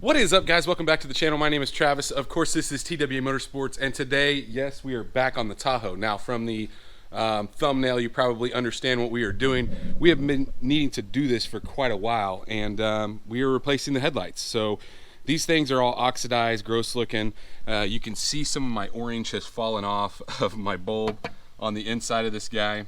What is up, guys? Welcome back to the channel. My name is Travis. Of course, this is TWA Motorsports, and today, yes, we are back on the Tahoe. Now, from the thumbnail, you probably understand what we are doing. We have been needing to do this for quite a while, and we are replacing the headlights. So these things are all oxidized, gross looking. You can see some of my orange has fallen off of my bulb on the inside of this guy.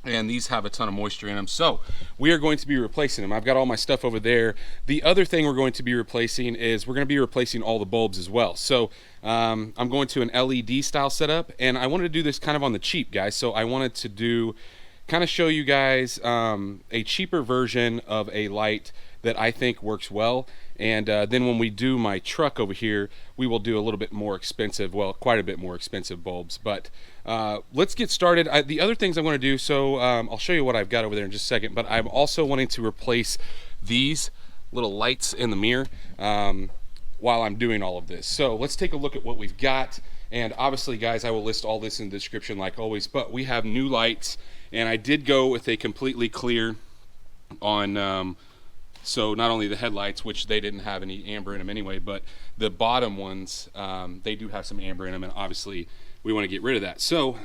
And these have a ton of moisture in them, so we are going to be replacing them. I've got all my stuff over there. The other thing we're going to be replacing is we're going to be replacing all the bulbs as well. So I'm going to an LED style setup, and I wanted to do this kind of on the cheap, guys. So I wanted to do kind of show you guys a cheaper version of a light that I think works well, and then when we do my truck over here, we will do a little bit more expensive, well, quite a bit more expensive bulbs. But let's get started. The other things I'm going to do, so I'll show you what I've got over there in just a second, but I'm also wanting to replace these little lights in the mirror while I'm doing all of this. So let's take a look at what we've got, and obviously, guys, I will list all this in the description like always, but we have new lights, and I did go with a completely clear on so not only the headlights, which they didn't have any amber in them anyway, but the bottom ones, they do have some amber in them, and obviously we want to get rid of that. So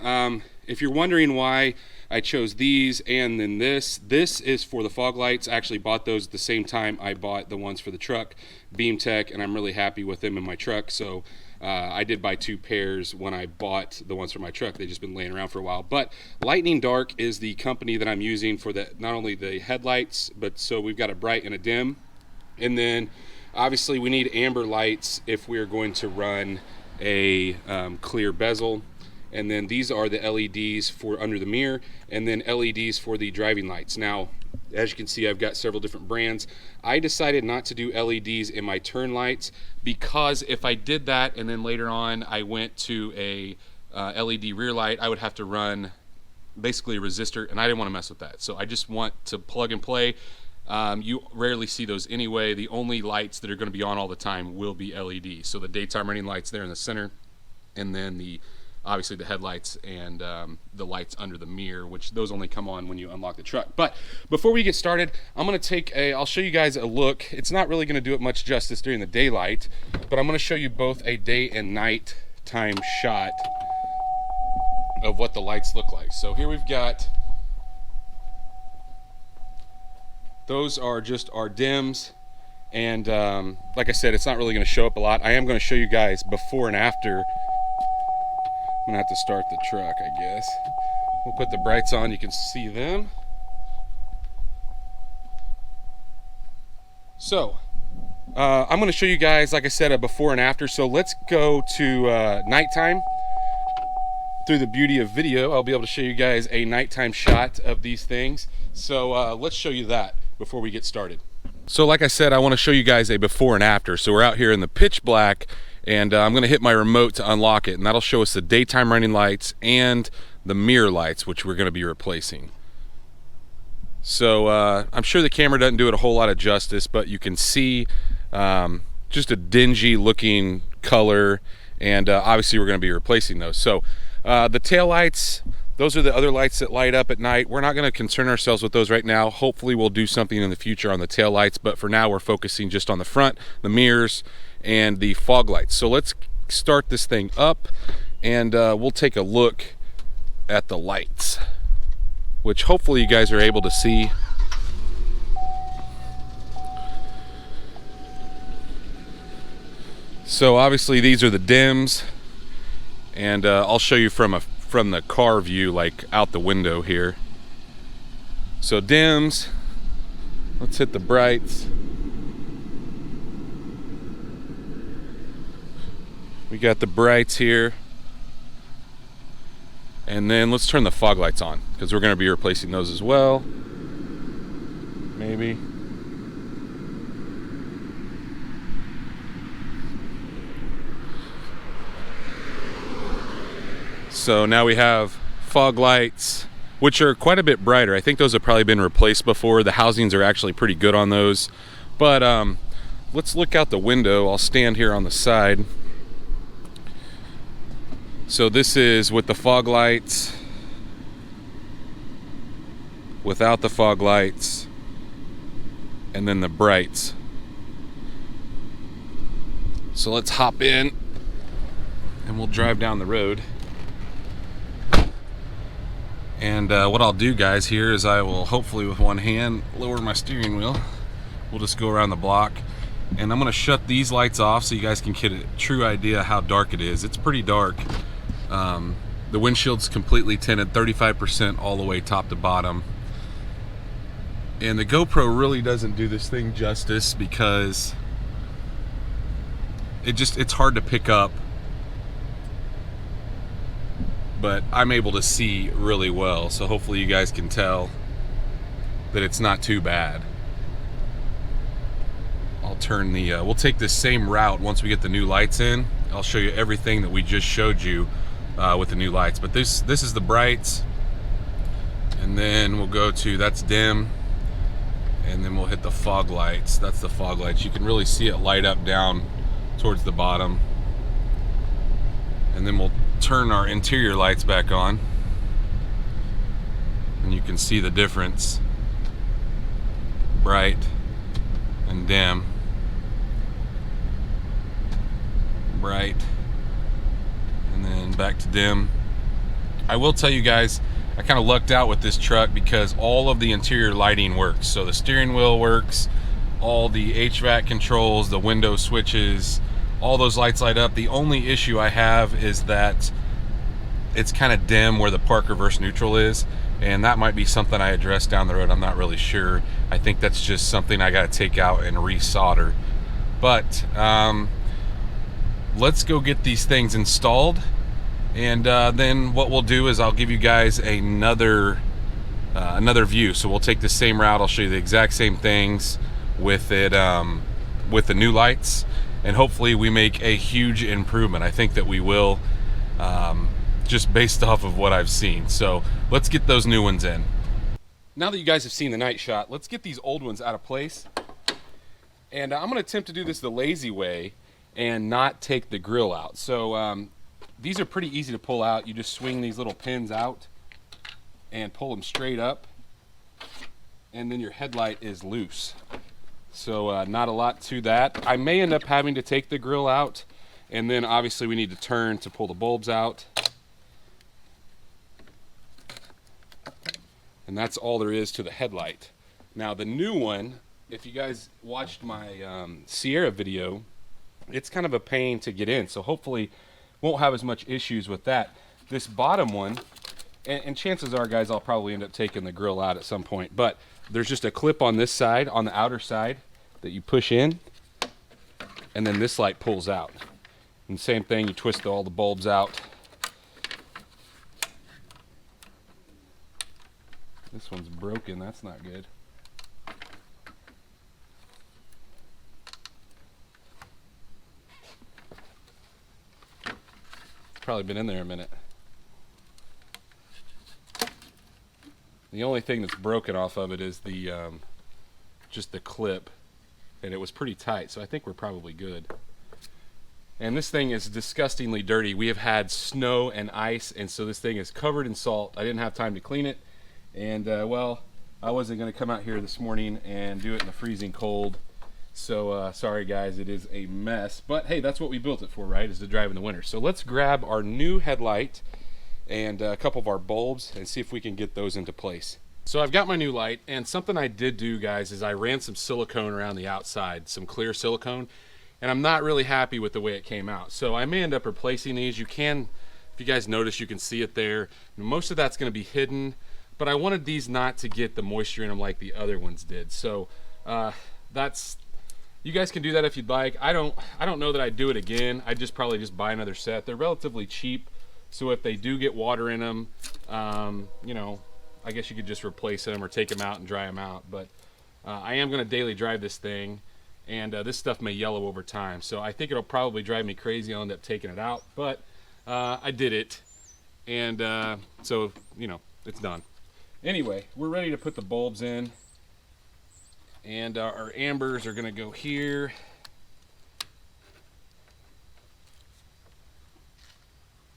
if you're wondering why I chose these and then this is for the fog lights. I actually bought those at the same time I bought the ones for the truck, Beam Tech, and I'm really happy with them in my truck. So I did buy two pairs when I bought the ones for my truck. They've just been laying around for a while. But Lightning Dark is the company that I'm using for the not only the headlights, but so we've got a bright and a dim. And then obviously we need amber lights if we're going to run a clear bezel. And then these are the LEDs for under the mirror, and then LEDs for the driving lights. Now, as you can see, I've got several different brands. I decided not to do LEDs in my turn lights because if I did that and then later on I went to a LED rear light, I would have to run basically a resistor, and I didn't want to mess with that. So I just want to plug and play. You rarely see those anyway. The only lights that are going to be on all the time will be LED. So the daytime running lights there in the center, and then obviously the headlights and the lights under the mirror, which those only come on when you unlock the truck. But before we get started, I'm going to I'll show you guys a look. It's not really going to do it much justice during the daylight, but I'm going to show you both a day and night time shot of what the lights look like. So here we've got, those are just our dims, and like I said, it's not really going to show up a lot. I am going to show you guys before and after. I'm gonna have to start the truck, I guess. We'll put the brights on, you can see them. So I'm gonna show you guys, like I said, a before and after. So let's go to nighttime. Through the beauty of video, I'll be able to show you guys a nighttime shot of these things. So let's show you that before we get started. So like I said, I want to show you guys a before and after. So we're out here in the pitch black, and I'm going to hit my remote to unlock it, and that'll show us the daytime running lights and the mirror lights, which we're going to be replacing. So I'm sure the camera doesn't do it a whole lot of justice, but you can see just a dingy looking color, and obviously we're going to be replacing those. So the tail lights, those are the other lights that light up at night. We're not going to concern ourselves with those right now. Hopefully we'll do something in the future on the tail lights, but for now we're focusing just on the front, the mirrors, and the fog lights. So let's start this thing up, and we'll take a look at the lights, which hopefully you guys are able to see. So obviously these are the dims, and I'll show you from the car view, like out the window here. So dims, let's hit the brights. We got the brights here, and then let's turn the fog lights on because we're going to be replacing those as well. Maybe. So now we have fog lights, which are quite a bit brighter. I think those have probably been replaced before. The housings are actually pretty good on those. But let's look out the window. I'll stand here on the side. So this is with the fog lights, without the fog lights, and then the brights. So let's hop in and we'll drive down the road. And what I'll do, guys, here is I will hopefully with one hand lower my steering wheel. We'll just go around the block, and I'm going to shut these lights off so you guys can get a true idea how dark it is. It's pretty dark. The windshield's completely tinted, 35% all the way top to bottom. And the GoPro really doesn't do this thing justice because it's hard to pick up. But I'm able to see really well, so hopefully you guys can tell that it's not too bad. I'll turn the, we'll take this same route once we get the new lights in. I'll show you everything that we just showed you with the new lights. But this is the brights, and then we'll go to, that's dim, and then we'll hit the fog lights. That's the fog lights. You can really see it light up down towards the bottom. And then we'll turn our interior lights back on, and you can see the difference. Bright and dim. Bright and then back to dim. I will tell you guys, I kind of lucked out with this truck because all of the interior lighting works. So the steering wheel works, all the HVAC controls, the window switches, all those lights light up. The only issue I have is that it's kind of dim where the park reverse neutral is, and that might be something I address down the road. I'm not really sure. I think that's just something I got to take out and resolder. But let's go get these things installed, and then what we'll do is I'll give you guys another view. So we'll take the same route. I'll show you the exact same things with it, with the new lights. And hopefully we make a huge improvement. I think that we will, just based off of what I've seen. So let's get those new ones in. Now that you guys have seen the night shot, let's get these old ones out of place. And I'm gonna attempt to do this the lazy way and not take the grill out. So these are pretty easy to pull out. You just swing these little pins out and pull them straight up, and then your headlight is loose. So not a lot to that. I may end up having to take the grill out, and then obviously we need to turn to pull the bulbs out. And that's all there is to the headlight. Now the new one, if you guys watched my Sierra video, it's kind of a pain to get in, so hopefully won't have as much issues with that. This bottom one, and chances are, guys, I'll probably end up taking the grill out at some point, but there's just a clip on this side, on the outer side, that you push in, and then this light pulls out. And same thing, you twist all the bulbs out. This one's broken, that's not good. It's probably been in there a minute. The only thing that's broken off of it is the just the clip, and it was pretty tight, so I think we're probably good. And this thing is disgustingly dirty. We have had snow and ice, and so this thing is covered in salt. I didn't have time to clean it, and well, I wasn't going to come out here this morning and do it in the freezing cold. So sorry guys, it is a mess, but hey, that's what we built it for, right, is to drive in the winter. So let's grab our new headlight and a couple of our bulbs and see if we can get those into place. So I've got my new light, and something I did do, guys, is I ran some silicone around the outside, some clear silicone, and I'm not really happy with the way it came out. So I may end up replacing these. You can, if you guys notice, you can see it there. Most of that's going to be hidden, but I wanted these not to get the moisture in them like the other ones did. So that's, you guys can do that if you'd like. I don't know that I'd do it again. I'd just probably just buy another set. They're relatively cheap, so if they do get water in them, you know, I guess you could just replace them or take them out and dry them out. But I am going to daily drive this thing, and this stuff may yellow over time. So I think it'll probably drive me crazy. I'll end up taking it out, but I did it, and so, you know, it's done. Anyway, we're ready to put the bulbs in, and our ambers are going to go here.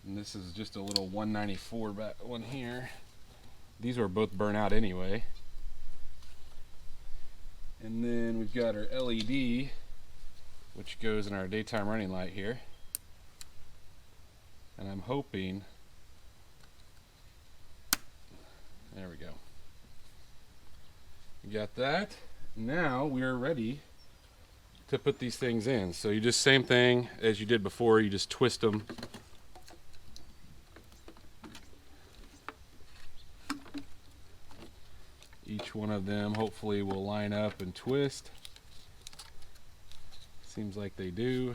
And this is just a little 194 back one here. These were both burnt out anyway. And then we've got our LED which goes in our daytime running light here. And I'm hoping, there we go. You got that? Now we're ready to put these things in. So you just same thing as you did before, you just twist them. Each one of them hopefully will line up and twist. Seems like they do.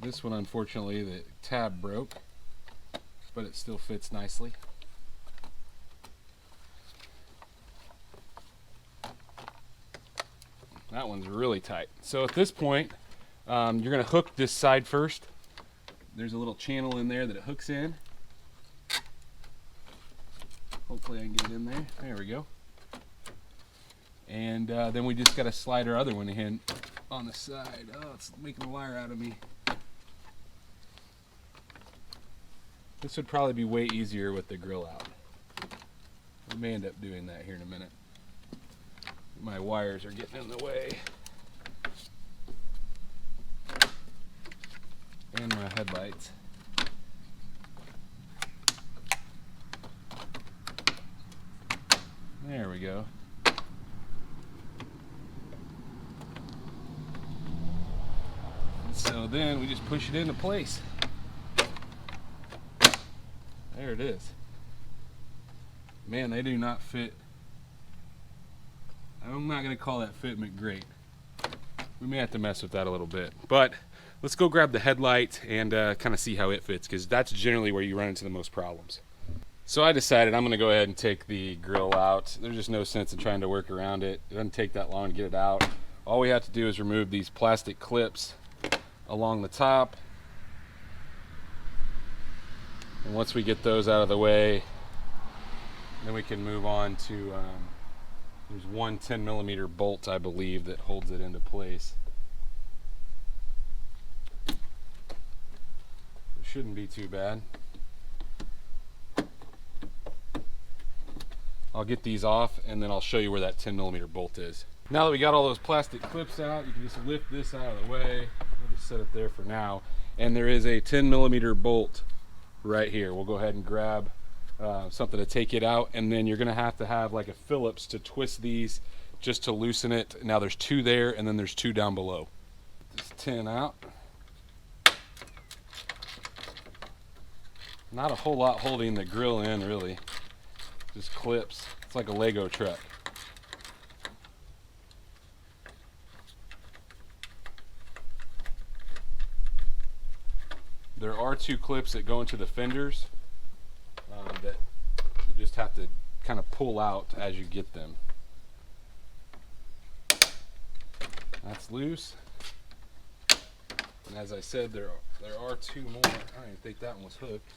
This one, unfortunately, the tab broke, but it still fits nicely. That one's really tight. So at this point, you're going to hook this side first. There's a little channel in there that it hooks in. Hopefully I can get it in there. There we go. And then we just got to slide our other one in on the side. Oh, it's making a wire out of me. This would probably be way easier with the grill out. I may end up doing that here in a minute. My wires are getting in the way. And my headlights. There we go. So then we just push it into place. There it is. Man, they do not fit. I'm not going to call that fitment great. We may have to mess with that a little bit. But let's go grab the headlight and kind of see how it fits, because that's generally where you run into the most problems. So I decided I'm going to go ahead and take the grill out. There's just no sense in trying to work around it. It doesn't take that long to get it out. All we have to do is remove these plastic clips along the top. And once we get those out of the way, then we can move on to, there's one 10mm bolt, I believe, that holds it into place. It shouldn't be too bad. I'll get these off and then I'll show you where that 10mm bolt is. Now that we got all those plastic clips out, you can just lift this out of the way. We'll just set it there for now. And there is a 10mm bolt right here. We'll go ahead and grab something to take it out, and then you're going to have like a Phillips to twist these just to loosen it. Now there's two there, and then there's two down below. This 10 out. Not a whole lot holding the grill in, really. Just clips. It's like a Lego truck. There are two clips that go into the fenders that you just have to kind of pull out as you get them. That's loose. And as I said, there are two more. I don't even think that one was hooked.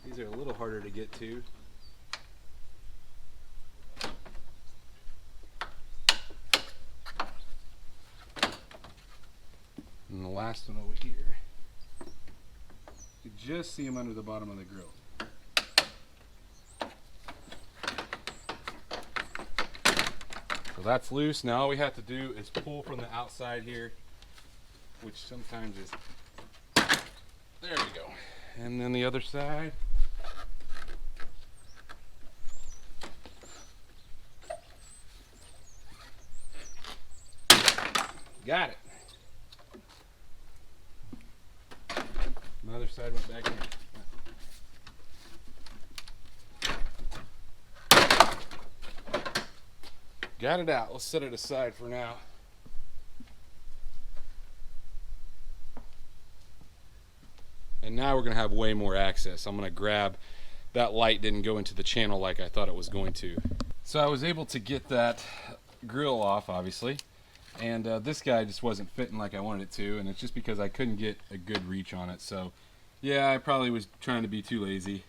These are a little harder to get to. And the last one over here. You can just see them under the bottom of the grill. So that's loose. Now all we have to do is pull from the outside here, which sometimes is, there we go. And then the other side. Got it. The other side went back in. Got it out. Let's set it aside for now. And now we're going to have way more access. I'm going to grab that light. Didn't go into the channel like I thought it was going to. So I was able to get that grill off, obviously. And this guy just wasn't fitting like I wanted it to, and it's just because I couldn't get a good reach on it. So yeah, I probably was trying to be too lazy.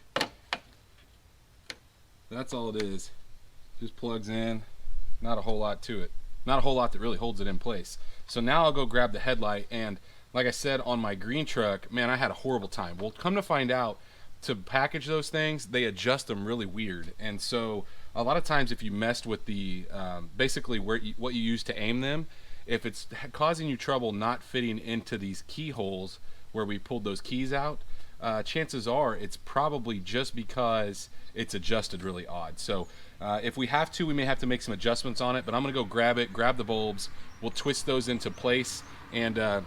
That's all it is. Just plugs in. Not a whole lot to it. Not a whole lot that really holds it in place. So now I'll go grab the headlight, and like I said, on my green truck, man, I had a horrible time. Well, come to find out, to package those things, they adjust them really weird. And so a lot of times if you messed with the basically what you use to aim them, if it's causing you trouble not fitting into these keyholes where we pulled those keys out, chances are it's probably just because it's adjusted really odd. So if we have to, we may have to make some adjustments on it, but I'm gonna go grab the bulbs, we'll twist those into place, and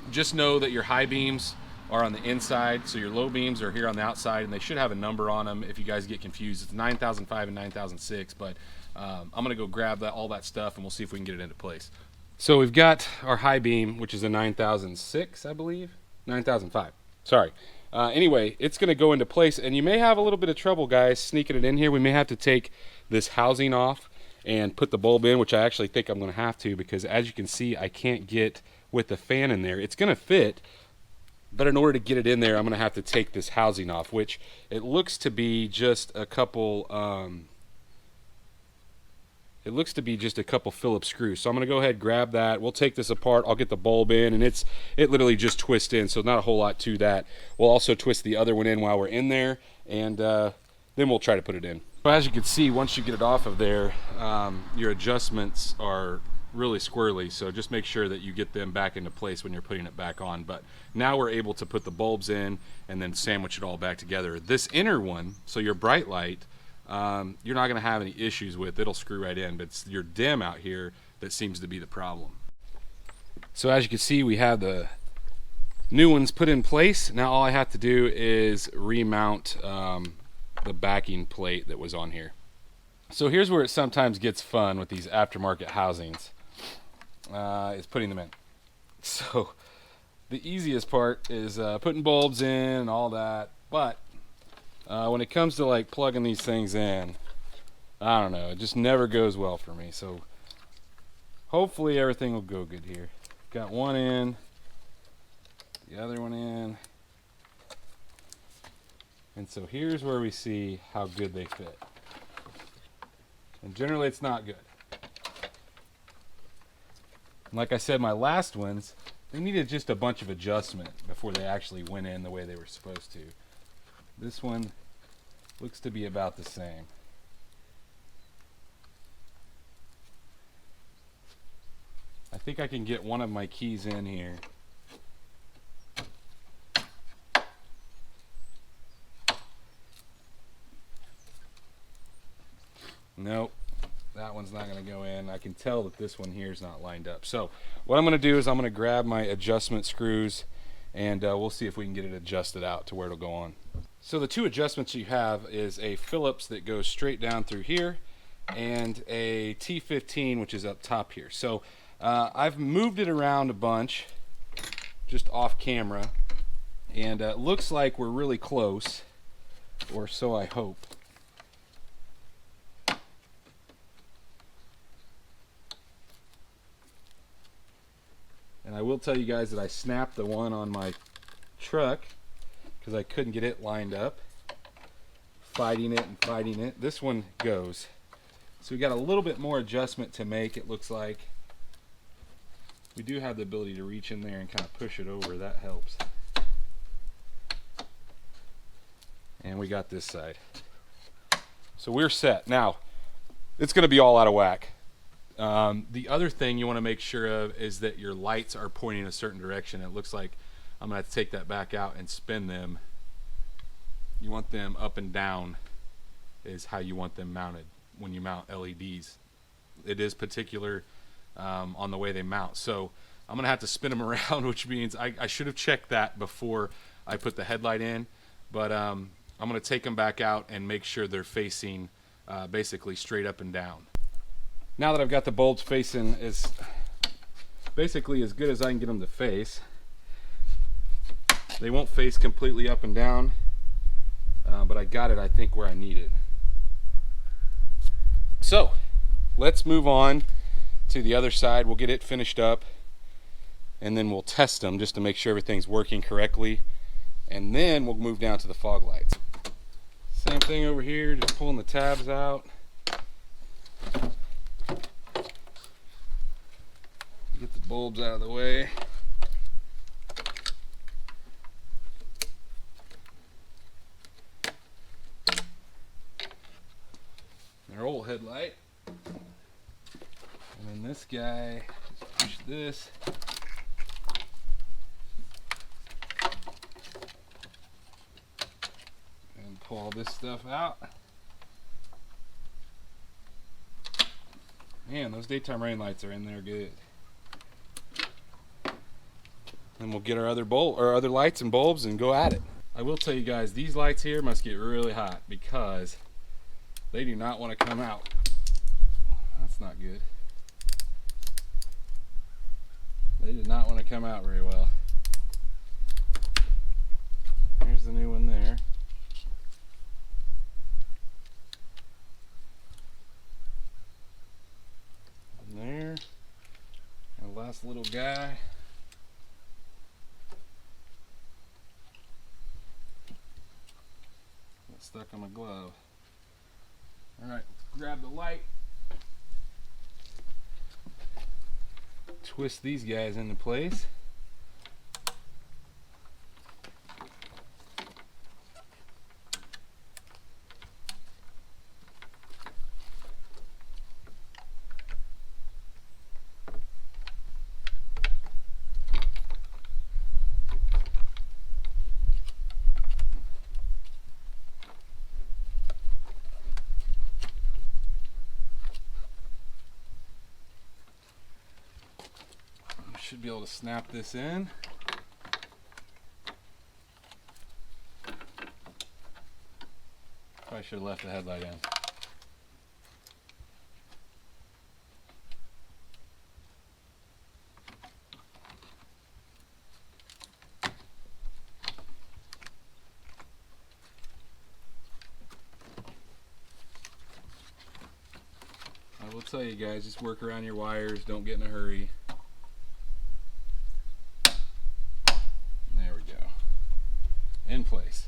just know that your high beams are on the inside, so your low beams are here on the outside, and they should have a number on them if you guys get confused. It's 9005 and 9006, but I'm gonna go grab all that stuff, and we'll see if we can get it into place. So we've got our high beam, which is a 9006, I believe, 9005, sorry. Anyway, it's gonna go into place, and you may have a little bit of trouble, guys, sneaking it in here. We may have to take this housing off and put the bulb in, which I actually think I'm gonna have to, because as you can see, I can't get with the fan in there. It's gonna fit, but in order to get it in there, I'm gonna have to take this housing off, which it looks to be just a couple Phillips screws. So I'm gonna go ahead, grab that, we'll take this apart, I'll get the bulb in, and it literally just twists in, so not a whole lot to that. We'll also twist the other one in while we're in there, and then we'll try to put it in. So as you can see, once you get it off of there, your adjustments are really squirrely, so just make sure that you get them back into place when you're putting it back on. But now we're able to put the bulbs in and then sandwich it all back together. This inner one, so your bright light, you're not going to have any issues with. It'll screw right in, but it's your dim out here that seems to be the problem. So as you can see, we have the new ones put in place. Now all I have to do is remount the backing plate that was on here. So here's where it sometimes gets fun with these aftermarket housings, is putting them in. So the easiest part is putting bulbs in and all that, but when it comes to like plugging these things in, I don't know, it just never goes well for me. So hopefully everything will go good here. Got one in, the other one in, and so here's where we see how good they fit. And generally it's not good. And like I said, my last ones, they needed just a bunch of adjustment before they actually went in the way they were supposed to. This one looks to be about the same. I think I can get one of my keys in here. Nope, that one's not going to go in. I can tell that this one here is not lined up. So what I'm going to do is I'm going to grab my adjustment screws, and we'll see if we can get it adjusted out to where it'll go on. So the two adjustments you have is a Phillips that goes straight down through here, and a T15, which is up top here. So I've moved it around a bunch just off camera, and it looks like we're really close, or so I hope. And I will tell you guys that I snapped the one on my truck because I couldn't get it lined up. Fighting it and fighting it. This one goes. So we got a little bit more adjustment to make, it looks like. We do have the ability to reach in there and kind of push it over. That helps. And we got this side. So we're set. Now, it's going to be all out of whack. The other thing you want to make sure of is that your lights are pointing a certain direction. It looks like I'm going to have to take that back out and spin them. You want them up and down is how you want them mounted when you mount LEDs. It is particular on the way they mount. So I'm going to have to spin them around, which means I should have checked that before I put the headlight in. But I'm going to take them back out and make sure they're facing basically straight up and down. Now that I've got the bulbs facing as basically as good as I can get them to face, they won't face completely up and down, but I got it, I think, where I need it. So let's move on to the other side. We'll get it finished up, and then we'll test them just to make sure everything's working correctly, and then we'll move down to the fog lights. Same thing over here, just pulling the tabs out. Get the bulbs out of the way. They're old this guy, just push this. And pull all this stuff out. Man, those daytime rain lights are in there good. Then we'll get our other other lights and bulbs and go at it. I will tell you guys, these lights here must get really hot because they do not want to come out. That's not good. They did not want to come out very well. There's the new one there. And there. And the last little guy. Got stuck on my glove. Alright, let's grab the light. Twist these guys into place. Should be able to snap this in. Probably should have left the headlight in. I will tell you guys, just work around your wires, don't get in a hurry. In place.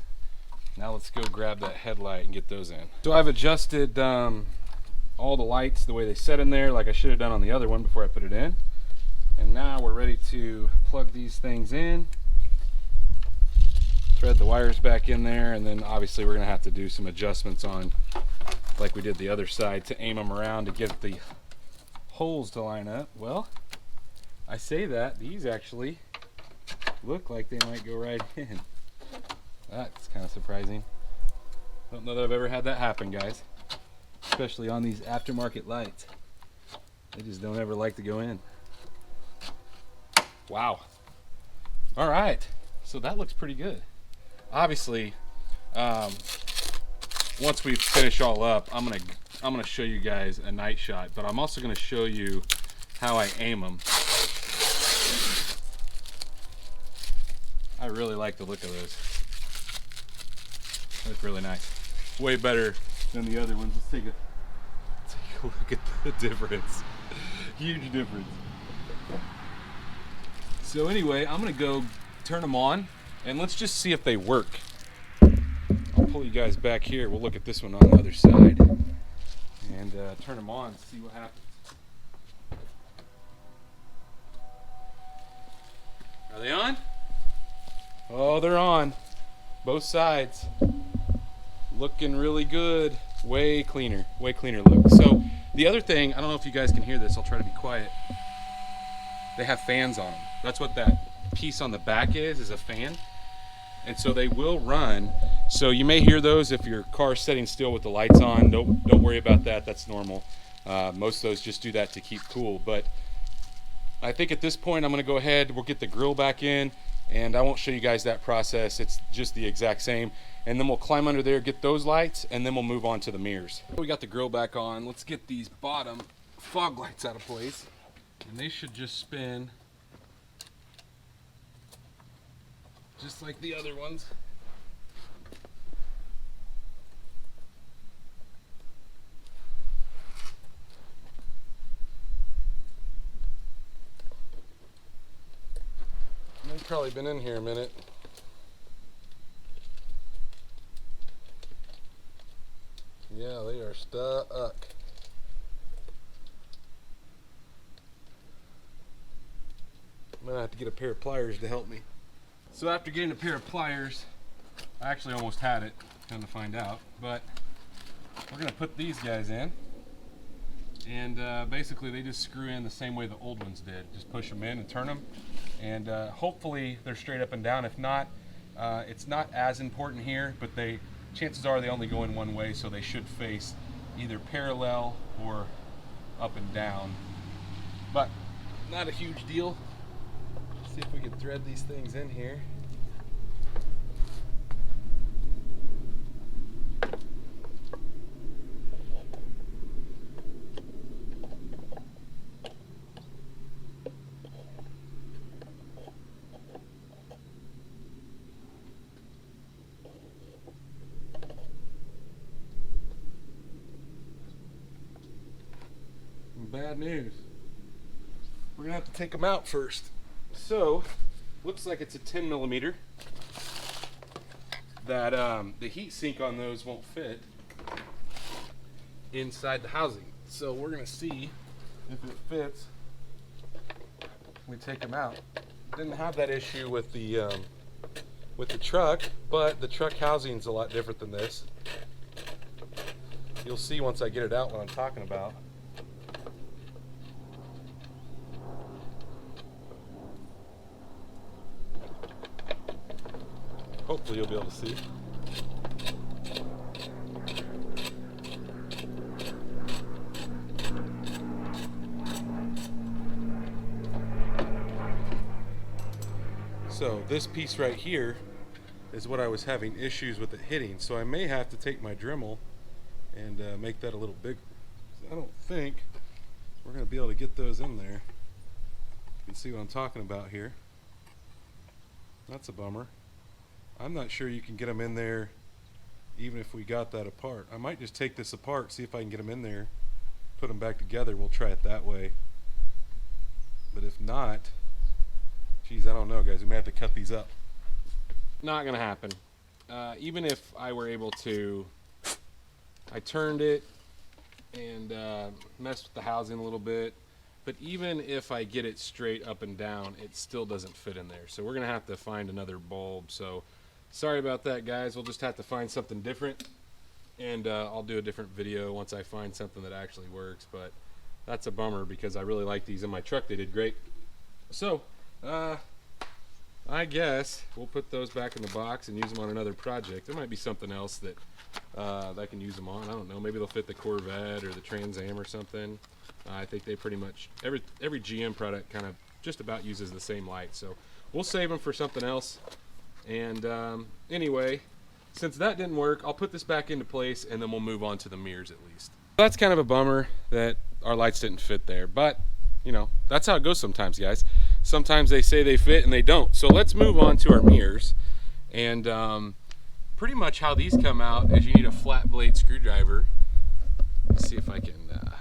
Now let's go grab that headlight and get those in. So I've adjusted all the lights the way they set in there, like I should have done on the other one before I put it in. And now we're ready to plug these things in, thread the wires back in there, and then obviously we're gonna have to do some adjustments on, like we did the other side, to aim them around to get the holes to line up. Well, I say that, these actually look like they might go right in. That's kind of surprising. Don't know that I've ever had that happen, guys. Especially on these aftermarket lights. They just don't ever like to go in. Wow. All right. So that looks pretty good. Obviously, once we finish all up, I'm gonna show you guys a night shot, but I'm also gonna show you how I aim them. I really like the look of those. They look really nice. Way better than the other ones. Let's take a look at the difference. Huge difference. So anyway, I'm gonna go turn them on and let's just see if they work. I'll pull you guys back here. We'll look at this one on the other side and turn them on and see what happens. Are they on? Oh, they're on. Both sides. Looking really good. Way cleaner look. So the other thing, I don't know if you guys can hear this, I'll try to be quiet. They have fans on them. That's what that piece on the back is a fan. And so they will run. So you may hear those if your car's sitting still with the lights on. Don't worry about that, that's normal. Most of those just do that to keep cool. But I think at this point I'm gonna go ahead, we'll get the grill back in, and I won't show you guys that process. It's just the exact same. And then we'll climb under there, get those lights, and then we'll move on to the mirrors. We got the grill back on. Let's get these bottom fog lights out of place. And they should just spin just like the other ones. They've probably been in here a minute. Yeah, they are stuck. I'm gonna have to get a pair of pliers to help me. So after getting a pair of pliers, I actually almost had it, come to find out, but we're gonna put these guys in. And basically they just screw in the same way the old ones did. Just push them in and turn them, and hopefully they're straight up and down. If not, it's not as important here, but chances are they only go in one way, so they should face either parallel or up and down. But not a huge deal. Let's see if we can thread these things in here. Bad news. We're gonna have to take them out first. So, looks like it's a 10 millimeter. That the heat sink on those won't fit inside the housing. So we're gonna see if it fits. We take them out. Didn't have that issue with the truck, but the truck housing's a lot different than this. You'll see once I get it out what I'm talking about. Hopefully you'll be able to see. So this piece right here is what I was having issues with it hitting. So I may have to take my Dremel and make that a little bigger. I don't think we're going to be able to get those in there. You can see what I'm talking about here. That's a bummer. I'm not sure you can get them in there even if we got that apart. I might just take this apart, see if I can get them in there, put them back together. We'll try it that way. But if not, geez, I don't know, guys. We may have to cut these up. Not gonna happen. Even if I were able to, I turned it and messed with the housing a little bit. But even if I get it straight up and down, it still doesn't fit in there. So we're gonna have to find another bulb. So sorry about that, guys. We'll just have to find something different, and I'll do a different video once I find something that actually works. But that's a bummer because I really like these in my truck. They did great. So I guess we'll put those back in the box and use them on another project. There might be something else that I can use them on. I don't know. Maybe they'll fit the Corvette or the Trans Am or something. I think they pretty much, every GM product kind of just about uses the same light. So we'll save them for something else. And anyway, since that didn't work, I'll put this back into place and then we'll move on to the mirrors at least. That's kind of a bummer that our lights didn't fit there, but you know, that's how it goes sometimes, guys. Sometimes they say they fit and they don't. So let's move on to our mirrors. And pretty much how these come out is you need a flat blade screwdriver. Let's see if I can,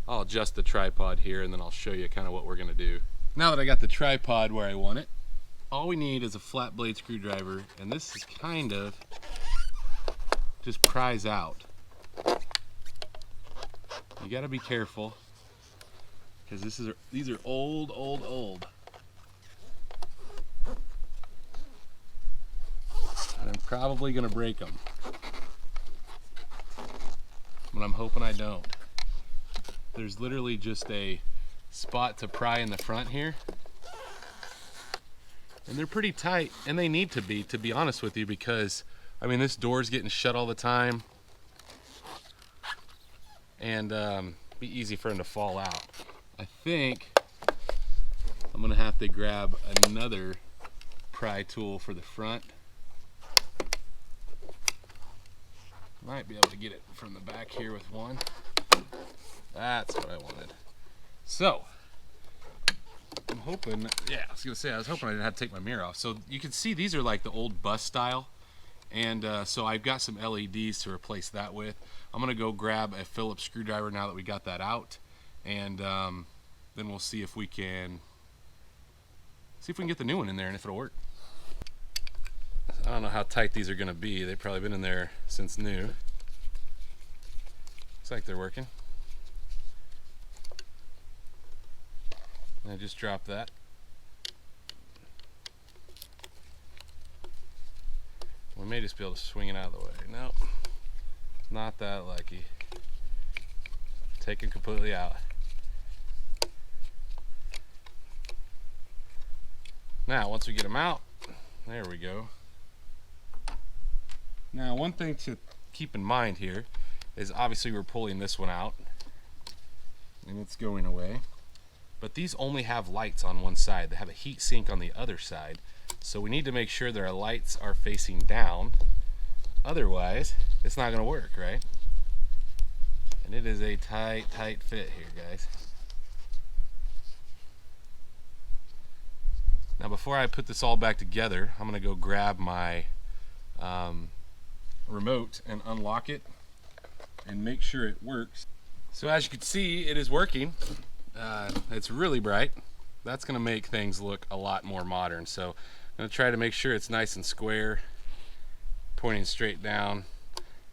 I'll adjust the tripod here and then I'll show you kind of what we're gonna do. Now that I got the tripod where I want it, all we need is a flat blade screwdriver, and this is kind of just pries out. You got to be careful because these are old. And I'm probably going to break them, but I'm hoping I don't. There's literally just a spot to pry in the front here. And they're pretty tight, and they need to be honest with you, because I mean this door's getting shut all the time, and be easy for them to fall out. I think I'm gonna have to grab another pry tool for the front. Might be able to get it from the back here with one. That's what I wanted. So I'm hoping, yeah, I was hoping I didn't have to take my mirror off. So you can see these are like the old bus style. And so I've got some LEDs to replace that with. I'm gonna go grab a Phillips screwdriver now that we got that out. And then we'll see if we can get the new one in there and if it'll work. I don't know how tight these are gonna be. They've probably been in there since new. Looks like they're working. I just dropped that. We may just be able to swing it out of the way. Nope, not that lucky. Take it completely out. Now, once we get them out, there we go. Now, one thing to keep in mind here is obviously we're pulling this one out and it's going away. But these only have lights on one side. They have a heat sink on the other side. So we need to make sure that our lights are facing down. Otherwise, it's not going to work, right? And it is a tight fit here, guys. Now, before I put this all back together, I'm going to go grab my remote and unlock it and make sure it works. So as you can see, it is working. It's really bright. That's going to make things look a lot more modern. So I'm going to try to make sure it's nice and square, pointing straight down.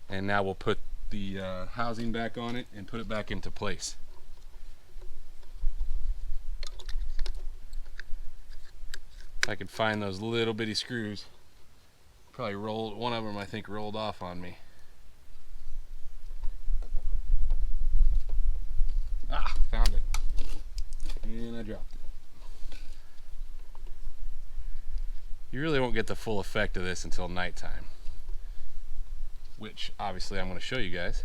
And now we'll put the housing back on it and put it back into place. If I could find those little bitty screws. Probably rolled, one of them I think rolled off on me. Ah, found it. And I dropped it. You really won't get the full effect of this until nighttime, which obviously I'm going to show you guys.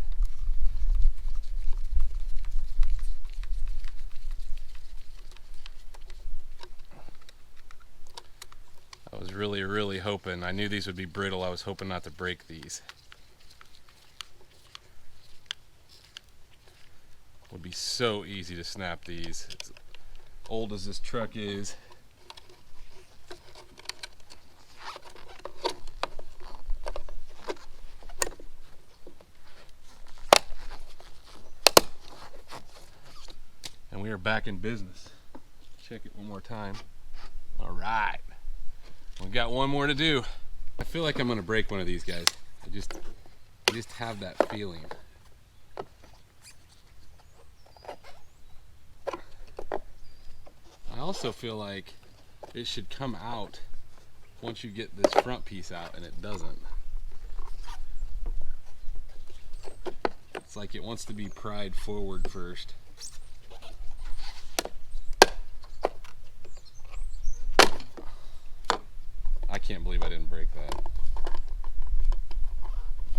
I was really hoping, I knew these would be brittle, I was hoping not to break these. It would be so easy to snap these. As old as this truck is. And we are back in business. Check it one more time. All right. We got one more to do. I feel like I'm gonna break one of these guys. I just have that feeling. I also feel like it should come out once you get this front piece out, and it doesn't. It's like it wants to be pried forward first. I can't believe I didn't break that.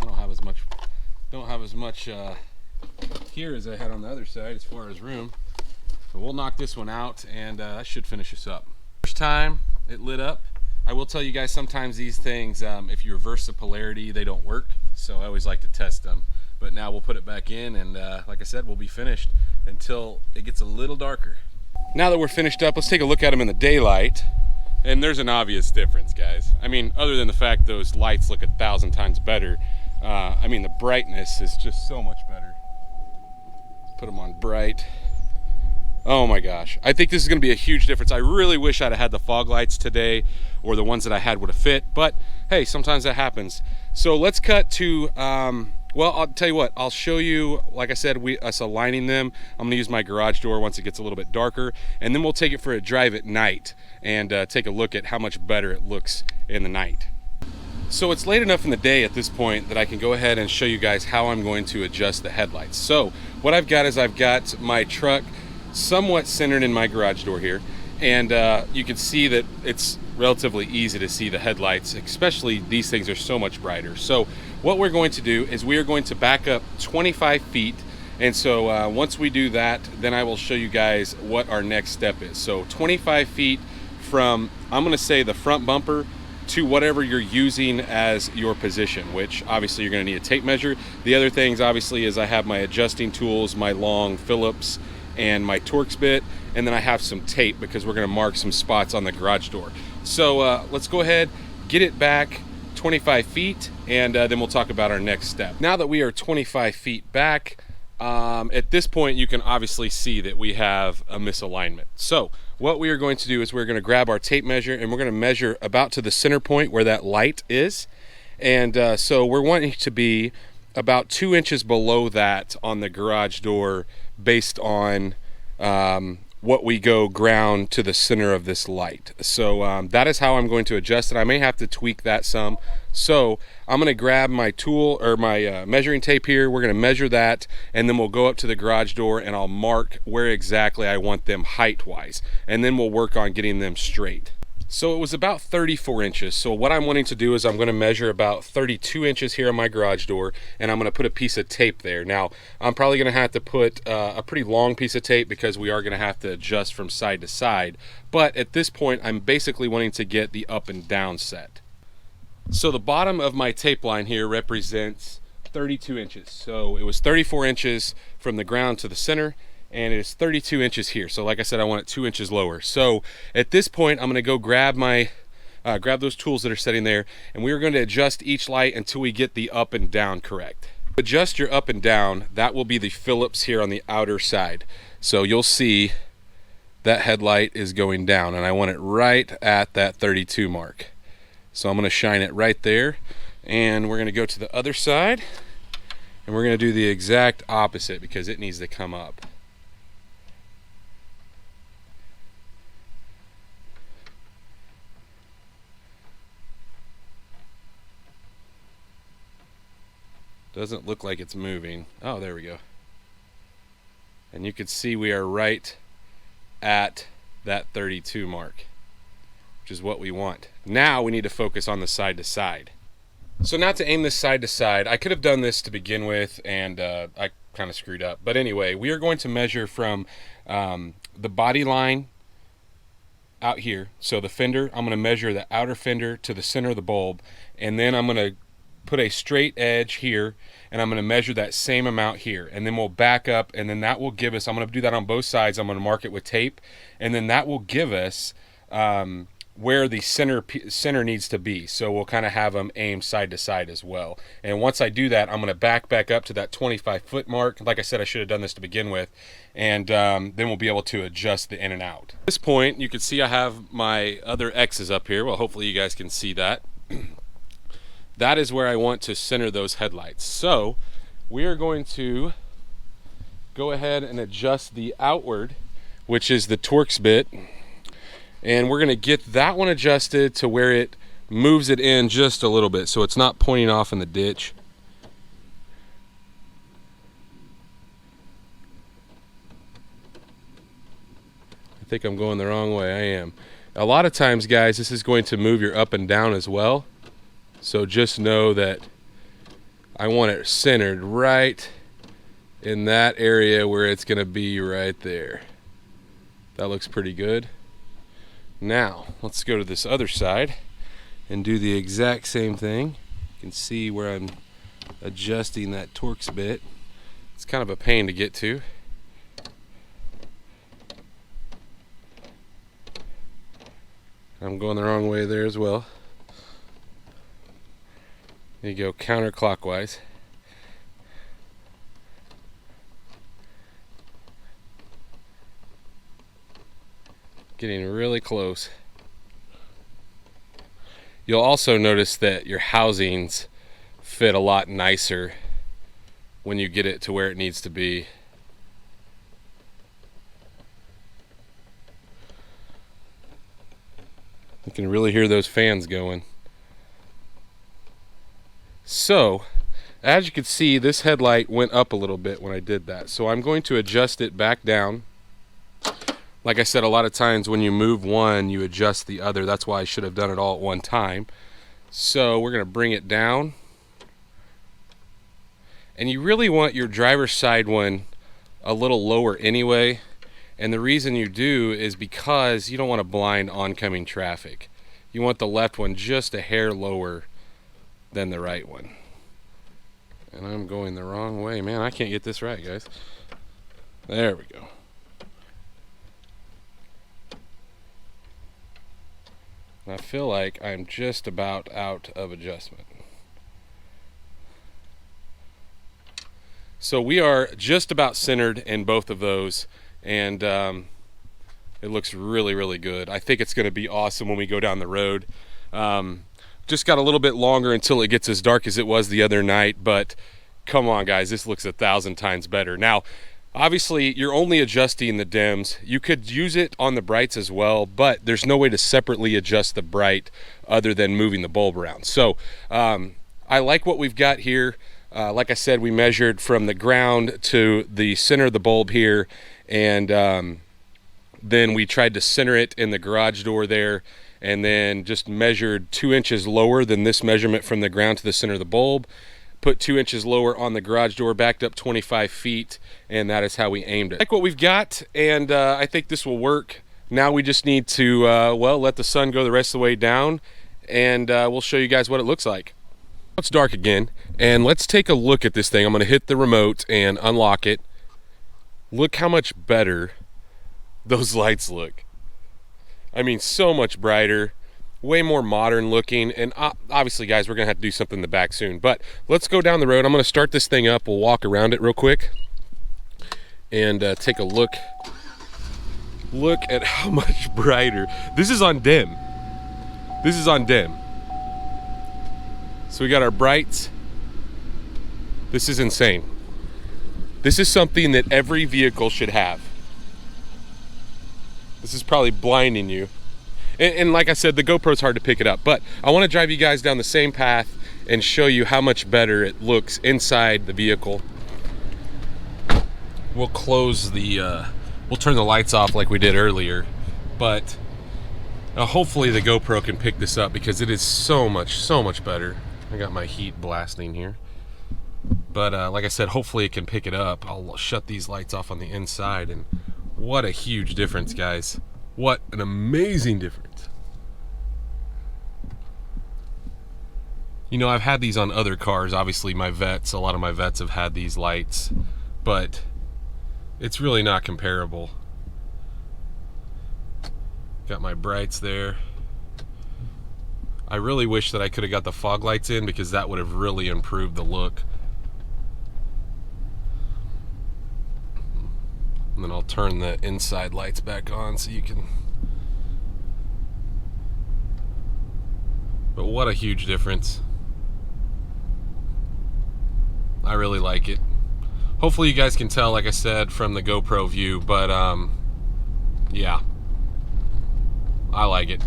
I don't have as much here as I had on the other side as far as room. So we'll knock this one out, and that should finish us up. First time it lit up. I will tell you guys, sometimes these things, if you reverse the polarity, they don't work. So I always like to test them. But now we'll put it back in, and like I said, we'll be finished until it gets a little darker. Now that we're finished up, let's take a look at them in the daylight. And there's an obvious difference, guys. I mean, other than the fact those lights look 1,000 times better, I mean, the brightness is just so much better. Put them on bright. Oh my gosh. I think this is gonna be a huge difference. I really wish I'd have had the fog lights today, or the ones that I had would have fit, but hey, sometimes that happens. So let's cut to, well, I'll tell you what, I'll show you, like I said, us aligning them. I'm gonna use my garage door once it gets a little bit darker, and then we'll take it for a drive at night and take a look at how much better it looks in the night. So it's late enough in the day at this point that I can go ahead and show you guys how I'm going to adjust the headlights. So what I've got is I've got my truck somewhat centered in my garage door here, and you can see that it's relatively easy to see the headlights, especially these things are so much brighter. So what we're going to do is we are going to back up 25 feet, and so once we do that, then I will show you guys what our next step is. So 25 feet from, I'm going to say, the front bumper to whatever you're using as your position, which obviously you're going to need a tape measure. The other things obviously is I have my adjusting tools, my long Phillips, and my Torx bit, and then I have some tape because we're going to mark some spots on the garage door. So let's go ahead, get it back 25 feet, and then we'll talk about our next step. Now that we are 25 feet back, at this point you can obviously see that we have a misalignment. So what we are going to do is we're going to grab our tape measure, and we're going to measure about to the center point where that light is, and so we're wanting to be about 2 inches below that on the garage door, based on what we go ground to the center of this light. So that is how I'm going to adjust it. I may have to tweak that some. So I'm going to grab my tool or my measuring tape here. We're going to measure that, and then we'll go up to the garage door and I'll mark where exactly I want them height wise, and then we'll work on getting them straight. So it was about 34 inches. So what I'm wanting to do is I'm going to measure about 32 inches here on my garage door, and I'm going to put a piece of tape there. Now, I'm probably going to have to put a pretty long piece of tape because we are going to have to adjust from side to side. But at this point, I'm basically wanting to get the up and down set. So the bottom of my tape line here represents 32 inches. So it was 34 inches from the ground to the center, and it is 32 inches here. So like I said, I want it 2 inches lower. So at this point, I'm gonna go grab my grab those tools that are sitting there, and we are going to adjust each light until we get the up and down correct. Adjust your up and down, that will be the Phillips here on the outer side. So you'll see that headlight is going down, and I want it right at that 32 mark. So I'm gonna shine it right there, and we're gonna go to the other side, and we're gonna do the exact opposite because it needs to come up. Doesn't look like it's moving. Oh, there we go. And you can see we are right at that 32 mark, which is what we want. Now we need to focus on the side to side. So now to aim this side to side, I could have done this to begin with, and I kind of screwed up. But anyway, we are going to measure from the body line out here. So the fender, I'm going to measure the outer fender to the center of the bulb, and then I'm going to put a straight edge here, and I'm going to measure that same amount here, and then we'll back up, and then that will give us, I'm going to do that on both sides. I'm going to mark it with tape, and then that will give us where the center needs to be. So we'll kind of have them aim side to side as well. And once I do that, I'm going to back up to that 25-foot mark. Like I said, I should have done this to begin with, and then we'll be able to adjust the in and out. At this point, you can see I have my other X's up here. Well, hopefully you guys can see that. That is where I want to center those headlights. So we are going to go ahead and adjust the outward, which is the Torx bit, and we're going to get that one adjusted to where it moves it in just a little bit so it's not pointing off in the ditch. I think I'm going the wrong way. I am. A lot of times, guys, this is going to move your up and down as well. So just know that I want it centered right in that area where it's going to be right there. That looks pretty good. Now, let's go to this other side and do the exact same thing. You can see where I'm adjusting that Torx bit. It's kind of a pain to get to. I'm going the wrong way there as well. You go counterclockwise. Getting really close. You'll also notice that your housings fit a lot nicer when you get it to where it needs to be. You can really hear those fans going. So, as you can see, this headlight went up a little bit when I did that. So I'm going to adjust it back down. Like I said, a lot of times when you move one, you adjust the other. That's why I should have done it all at one time. So we're going to bring it down. And you really want your driver's side one a little lower anyway. And the reason you do is because you don't want to blind oncoming traffic. You want the left one just a hair lower than the right one. And I'm going the wrong way. Man, I can't get this right, guys. There we go. I feel like I'm just about out of adjustment. So we are just about centered in both of those, and it looks really, really good. I think it's going to be awesome when we go down the road. Just got a little bit longer until it gets as dark as it was the other night, but come on, guys, this looks 1,000 times better. Now, Obviously, you're only adjusting the dims. You could use it on the brights as well, but there's no way to separately adjust the bright other than moving the bulb around. So I like what we've got here. Like I said, we measured from the ground to the center of the bulb here, and then we tried to center it in the garage door there, and then just measured 2 inches lower than this measurement from the ground to the center of the bulb. Put 2 inches lower on the garage door, backed up 25 feet, and that is how we aimed it. I like what we've got, and I think this will work. Now we just need to, well, let the sun go the rest of the way down, and we'll show you guys what it looks like. It's dark again, and let's take a look at this thing. I'm gonna hit the remote and unlock it. Look how much better those lights look. I mean, so much brighter, way more modern looking, and obviously, guys, we're gonna have to do something in the back soon, but let's go down the road. I'm gonna start this thing up. We'll walk around it real quick and take a look. Look at how much brighter. This is on dim. This is on dim. So we got our brights. This is insane. This is something that every vehicle should have. This is probably blinding you. And like I said, the GoPro's hard to pick it up, but I want to drive you guys down the same path and show you how much better it looks inside the vehicle. We'll close the, we'll turn the lights off like we did earlier, but hopefully the GoPro can pick this up because it is so much better. I got my heat blasting here. But like I said, hopefully it can pick it up. I'll shut these lights off on the inside, and what a huge difference, guys. What an amazing difference. You know, I've had these on other cars. Obviously, my vets, a lot of my vets have had these lights, but it's really not comparable. Got my brights there. I really wish that I could have got the fog lights in because that would have really improved the look. And then I'll turn the inside lights back on so you can. But what a huge difference. I really like it. Hopefully you guys can tell, like I said, from the GoPro view, but yeah, I like it.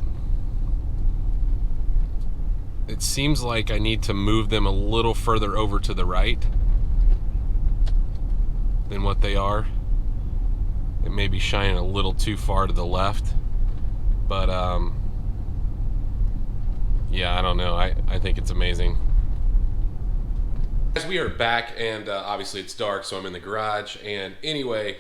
It seems like I need to move them a little further over to the right than what they are. It may be shining a little too far to the left, but yeah, I don't know. I think it's amazing. As we are back, and obviously it's dark, so I'm in the garage, and anyway,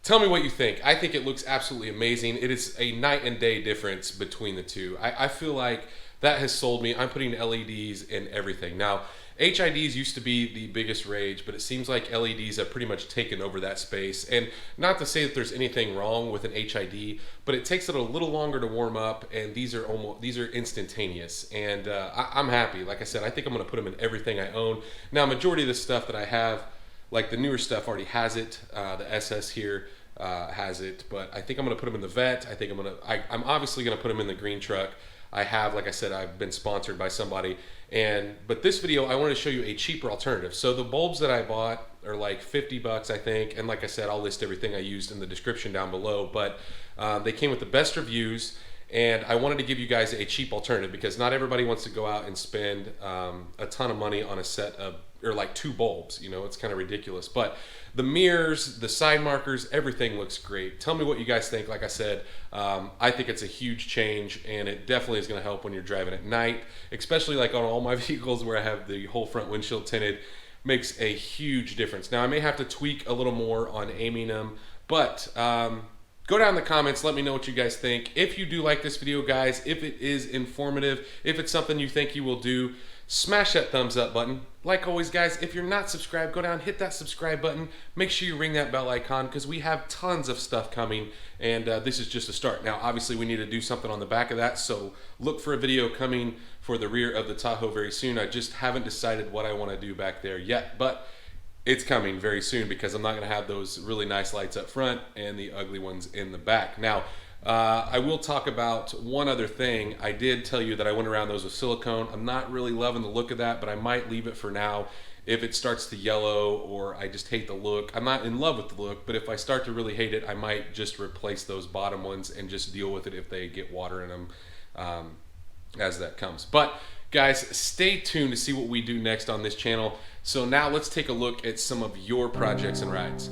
tell me what you think. I think it looks absolutely amazing. It is a night and day difference between the two. I feel like that has sold me. I'm putting LEDs in everything. Now, HIDs used to be the biggest rage, but it seems like LEDs have pretty much taken over that space. And not to say that there's anything wrong with an HID, but it takes it a little longer to warm up, and these are instantaneous. And I'm happy. Like I said, I think I'm going to put them in everything I own. Now, majority of the stuff that I have, like the newer stuff, already has it. The SS here has it, but I think I'm going to put them in the Vet. I think I'm obviously going to put them in the green truck. I have, like I said, I've been sponsored by somebody, but this video I wanted to show you a cheaper alternative. So the bulbs that I bought are like 50 bucks, I think, and like I said, I'll list everything I used in the description down below, but they came with the best reviews, and I wanted to give you guys a cheap alternative because not everybody wants to go out and spend a ton of money on a set of, or like 2 bulbs, you know, it's kind of ridiculous. But the mirrors, the side markers, everything looks great. Tell me what you guys think. Like I said, I think it's a huge change, and it definitely is going to help when you're driving at night, especially like on all my vehicles where I have the whole front windshield tinted. Makes a huge difference. Now I may have to tweak a little more on aiming them, but go down in the comments, let me know what you guys think. If you do like this video, guys, if it is informative, if it's something you think you will do, smash that thumbs up button. Like always, guys, if you're not subscribed, go down, hit that subscribe button. Make sure you ring that bell icon because we have tons of stuff coming, and this is just a start. Now, obviously, we need to do something on the back of that, so look for a video coming for the rear of the Tahoe very soon. I just haven't decided what I want to do back there yet, but it's coming very soon because I'm not going to have those really nice lights up front and the ugly ones in the back. Now, I will talk about one other thing. I did tell you that I went around those with silicone. I'm not really loving the look of that, but I might leave it for now if it starts to yellow or I just hate the look, I'm not in love with the look, but if I start to really hate it, I might just replace those bottom ones and just deal with it if they get water in them as that comes. But guys, stay tuned to see what we do next on this channel. So now let's take a look at some of your projects and rides.